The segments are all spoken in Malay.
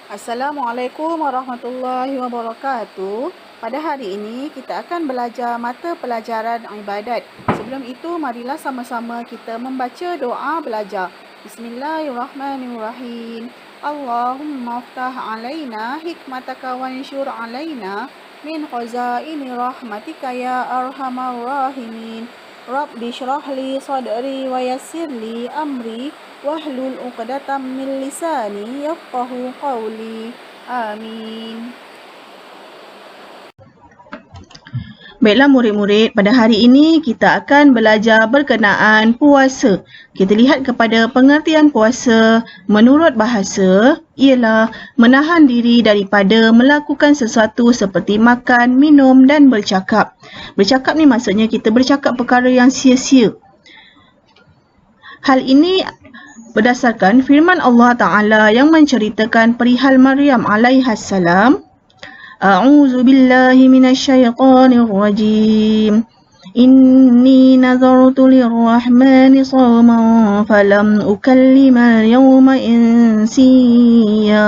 Assalamualaikum warahmatullahi wabarakatuh. Pada hari ini kita akan belajar mata pelajaran ibadat. Sebelum itu marilah sama-sama kita membaca doa belajar. Bismillahirrahmanirrahim. Allahumma aftah alaina hikmataka wanshur alaina min khazaini rahmatika ya arhamar rahimin. Rabbi shrah li sadri wa yassir li amri wahlul 'uqdatam min lisani yafqahu qawli. Amin. Baiklah murid-murid, pada hari ini kita akan belajar berkenaan puasa. Kita lihat kepada pengertian puasa menurut bahasa ialah menahan diri daripada melakukan sesuatu seperti makan, minum dan bercakap. Bercakap ni maksudnya kita bercakap perkara yang sia-sia. Hal ini berdasarkan firman Allah Ta'ala yang menceritakan perihal Maryam alaihassalam. A'udzu billahi minasyaitonir rajim. Inni nazartu lirrahmani shawman falam ukallima al-yawma insiya.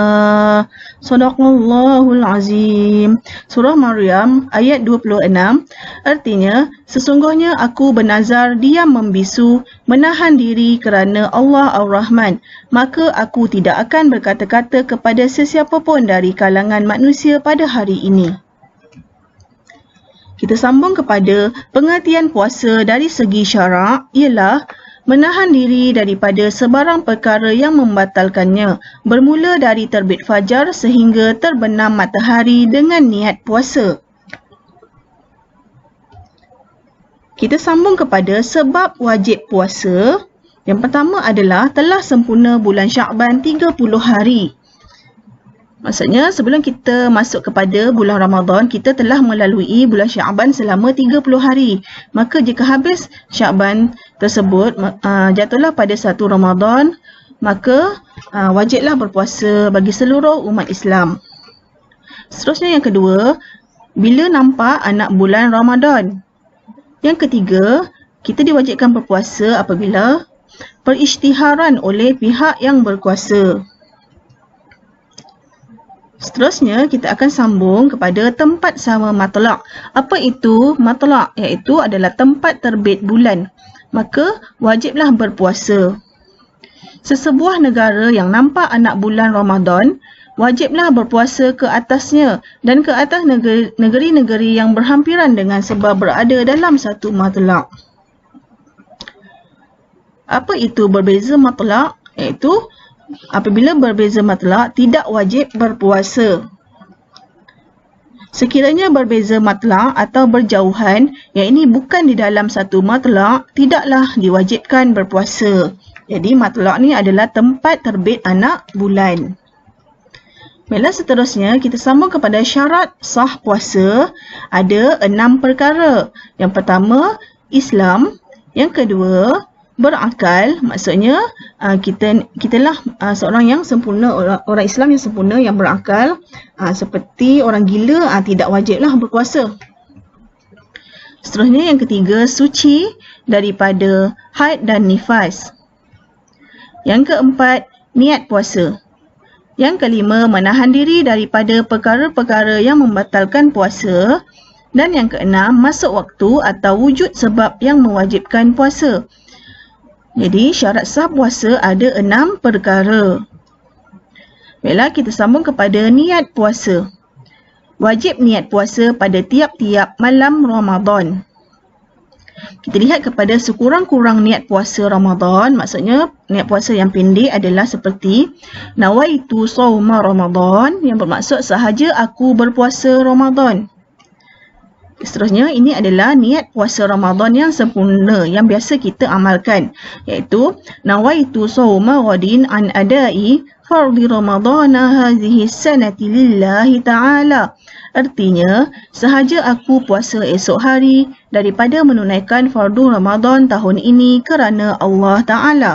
Shadaqallahul azim. Surah Maryam ayat 26. Artinya, sesungguhnya aku bernazar diam membisu, menahan diri kerana Allah Ar-Rahman. Maka aku tidak akan berkata-kata kepada sesiapa pun dari kalangan manusia pada hari ini. Kita sambung kepada pengertian puasa dari segi syarak ialah menahan diri daripada sebarang perkara yang membatalkannya, bermula dari terbit fajar sehingga terbenam matahari dengan niat puasa. Kita sambung kepada sebab wajib puasa. Yang pertama adalah telah sempurna bulan Sya'ban 30 hari. Maksudnya sebelum kita masuk kepada bulan Ramadan, kita telah melalui bulan Sya'ban selama 30 hari. Maka jika habis Sya'ban tersebut jatuhlah pada 1 Ramadan, maka wajiblah berpuasa bagi seluruh umat Islam. Seterusnya yang kedua, bila nampak anak bulan Ramadan. Yang ketiga, kita diwajibkan berpuasa apabila perisytiharan oleh pihak yang berkuasa. Seterusnya, kita akan sambung kepada tempat sama matlaq. Apa itu matlaq? Iaitu adalah tempat terbit bulan. Maka, wajiblah berpuasa. Sesebuah negara yang nampak anak bulan Ramadan, wajiblah berpuasa ke atasnya dan ke atas negeri-negeri yang berhampiran dengan sebab berada dalam satu matlaq. Apa itu berbeza matlaq? Iaitu apabila berbeza matlaq, tidak wajib berpuasa. Sekiranya berbeza matlaq atau berjauhan, yang ini bukan di dalam satu matlaq, tidaklah diwajibkan berpuasa. Jadi matlaq ni adalah tempat terbit anak bulan. Baiklah, seterusnya kita sambung kepada syarat sah puasa. Ada 6 perkara. Yang pertama, Islam. Yang kedua, berakal, maksudnya kitalah seorang yang sempurna, orang Islam yang sempurna yang berakal. Seperti orang gila tidak wajiblah berpuasa. Seterusnya yang ketiga, suci daripada haid dan nifas. Yang keempat, niat puasa. Yang kelima, menahan diri daripada perkara-perkara yang membatalkan puasa. Dan yang keenam, masuk waktu atau wujud sebab yang mewajibkan puasa. Jadi syarat sah puasa ada 6 perkara. Baiklah, kita sambung kepada niat puasa. Wajib niat puasa pada tiap-tiap malam Ramadan. Kita lihat kepada sekurang-kurang niat puasa Ramadan. Maksudnya niat puasa yang pendek adalah seperti nawaitu shauma Ramadan, yang bermaksud sahaja aku berpuasa Ramadan. Seterusnya, ini adalah niat puasa Ramadan yang sempurna yang biasa kita amalkan, iaitu nawaitu shauma ghadin an adai fardhi ramadana hadhihi sanati lillahi ta'ala. Artinya, sahaja aku puasa esok hari daripada menunaikan fardu Ramadan tahun ini kerana Allah Ta'ala.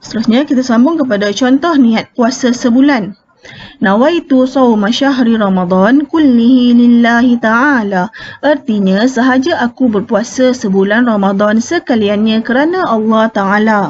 Seterusnya, kita sambung kepada contoh niat puasa sebulan. Nawaitu shauma syahri Ramadan kullihi lillahi ta'ala. Artinya, sahaja aku berpuasa sebulan Ramadan sekaliannya kerana Allah Ta'ala.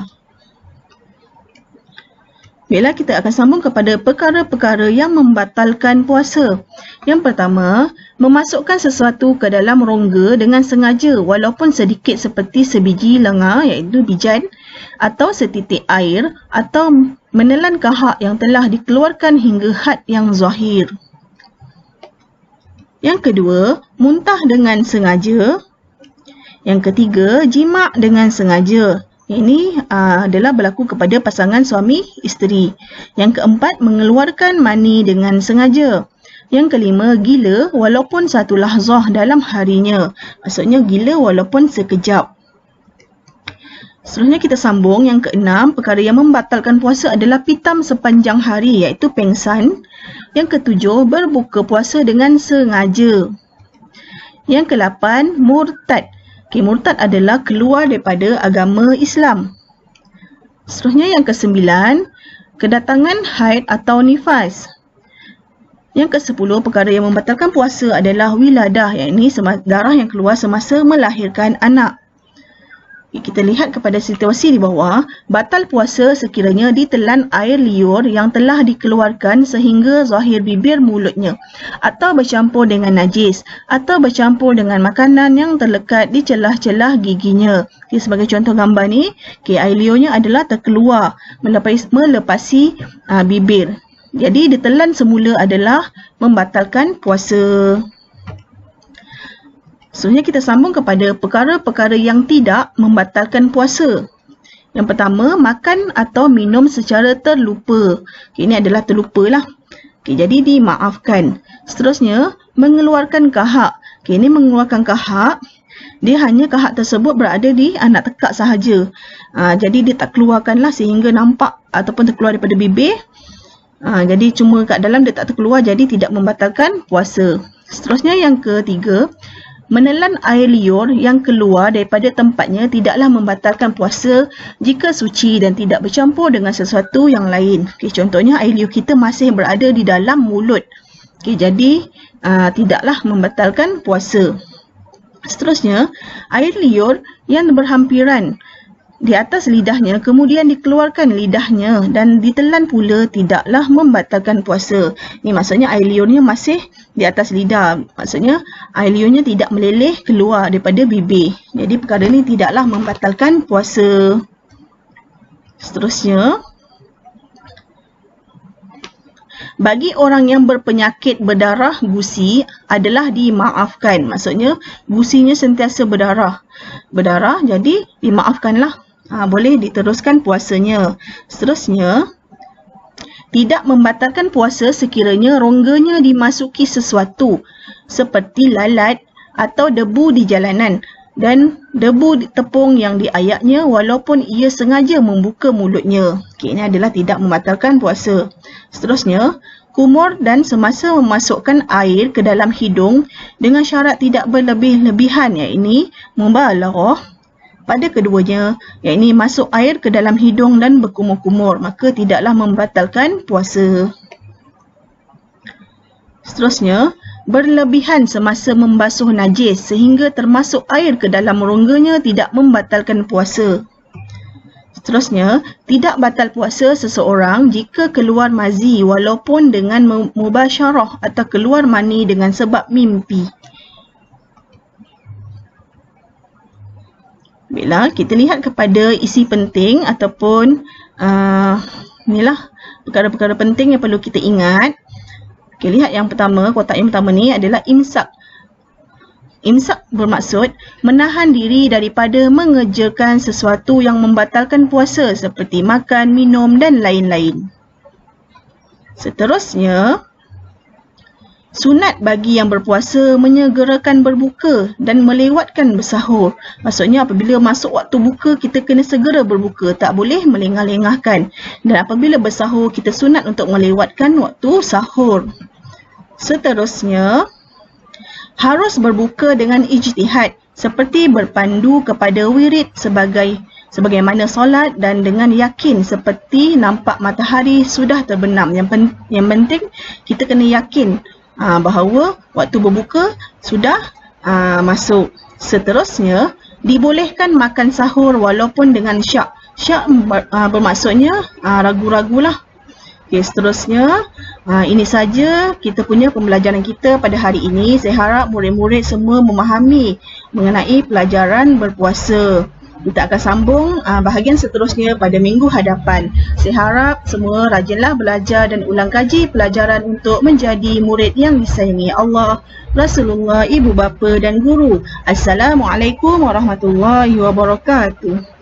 Baiklah, kita akan sambung kepada perkara-perkara yang membatalkan puasa. Yang pertama, memasukkan sesuatu ke dalam rongga dengan sengaja walaupun sedikit seperti sebiji lenga iaitu bijan atau setitik air atau menelan kahak yang telah dikeluarkan hingga had yang zahir. Yang kedua, muntah dengan sengaja. Yang ketiga, jima' dengan sengaja. Ini adalah berlaku kepada pasangan suami isteri. Yang keempat, mengeluarkan mani dengan sengaja. Yang kelima, gila walaupun satu lahzah dalam harinya. Maksudnya gila walaupun sekejap. Seterusnya kita sambung. Yang keenam, perkara yang membatalkan puasa adalah pitam sepanjang hari iaitu pengsan. Yang ketujuh, berbuka puasa dengan sengaja. Yang kelapan, murtad. Murtad adalah keluar daripada agama Islam. Seterusnya yang kesembilan, kedatangan haid atau nifas. Yang ke-10, perkara yang membatalkan puasa adalah wiladah, iaitu darah yang keluar semasa melahirkan anak. Kita lihat kepada situasi di bawah, batal puasa sekiranya ditelan air liur yang telah dikeluarkan sehingga zahir bibir mulutnya, atau bercampur dengan najis, atau bercampur dengan makanan yang terlekat di celah-celah giginya. Sebagai contoh gambar ni, air liurnya adalah terkeluar melepasi bibir. Jadi ditelan semula adalah membatalkan puasa. Seterusnya kita sambung kepada perkara-perkara yang tidak membatalkan puasa. Yang pertama, makan atau minum secara terlupa. Ini adalah terlupalah. Jadi dimaafkan. Seterusnya, mengeluarkan kahak. Ini mengeluarkan kahak, dia hanya kahak tersebut berada di anak tekak sahaja. Jadi dia tak keluarkanlah sehingga nampak ataupun terkeluar daripada bibir. Jadi cuma kat dalam dia tak terkeluar, jadi tidak membatalkan puasa. Seterusnya yang ketiga, menelan air liur yang keluar daripada tempatnya tidaklah membatalkan puasa jika suci dan tidak bercampur dengan sesuatu yang lain. Contohnya air liur kita masih berada di dalam mulut. Jadi tidaklah membatalkan puasa. Seterusnya, air liur yang berhampiran di atas lidahnya kemudian dikeluarkan lidahnya dan ditelan pula tidaklah membatalkan puasa. Ini maksudnya air liurnya masih di atas lidah. Maksudnya air liurnya tidak meleleh keluar daripada bibir. Jadi perkara ini tidaklah membatalkan puasa. Seterusnya, bagi orang yang berpenyakit berdarah gusi adalah dimaafkan. Maksudnya gusinya sentiasa berdarah, jadi dimaafkanlah. Boleh diteruskan puasanya. Seterusnya, tidak membatalkan puasa sekiranya rongganya dimasuki sesuatu seperti lalat atau debu di jalanan dan debu di tepung yang diayaknya walaupun ia sengaja membuka mulutnya. Ini adalah tidak membatalkan puasa. Seterusnya, kumur dan semasa memasukkan air ke dalam hidung dengan syarat tidak berlebih-lebihan, iaitu mubalaghah pada keduanya, iaitu masuk air ke dalam hidung dan berkumur-kumur, maka tidaklah membatalkan puasa. Seterusnya, berlebihan semasa membasuh najis sehingga termasuk air ke dalam rongganya tidak membatalkan puasa. Seterusnya, tidak batal puasa seseorang jika keluar mazi walaupun dengan mubasyarah atau keluar mani dengan sebab mimpi. Baiklah, kita lihat kepada isi penting ataupun inilah perkara-perkara penting yang perlu kita ingat. Lihat yang pertama, kotak yang pertama ni adalah imsak. Imsak bermaksud menahan diri daripada mengerjakan sesuatu yang membatalkan puasa seperti makan, minum dan lain-lain. Seterusnya, sunat bagi yang berpuasa menyegerakan berbuka dan melewatkan bersahur. Maksudnya apabila masuk waktu buka, kita kena segera berbuka. Tak boleh melengah-lengahkan. Dan apabila bersahur, kita sunat untuk melewatkan waktu sahur. Seterusnya, harus berbuka dengan ijtihad seperti berpandu kepada wirid sebagaimana solat dan dengan yakin seperti nampak matahari sudah terbenam. Yang penting kita kena yakin bahawa waktu berbuka sudah masuk. Seterusnya, dibolehkan makan sahur walaupun dengan syak. Syak bermaksudnya ragu-ragulah. Okey, seterusnya ini saja kita punya pembelajaran kita pada hari ini. Saya harap murid-murid semua memahami mengenai pelajaran berpuasa. Kita akan sambung bahagian seterusnya pada minggu hadapan. Saya harap semua rajinlah belajar dan ulang kaji pelajaran untuk menjadi murid yang disayangi Allah, Rasulullah, ibu bapa dan guru. Assalamualaikum warahmatullahi wabarakatuh.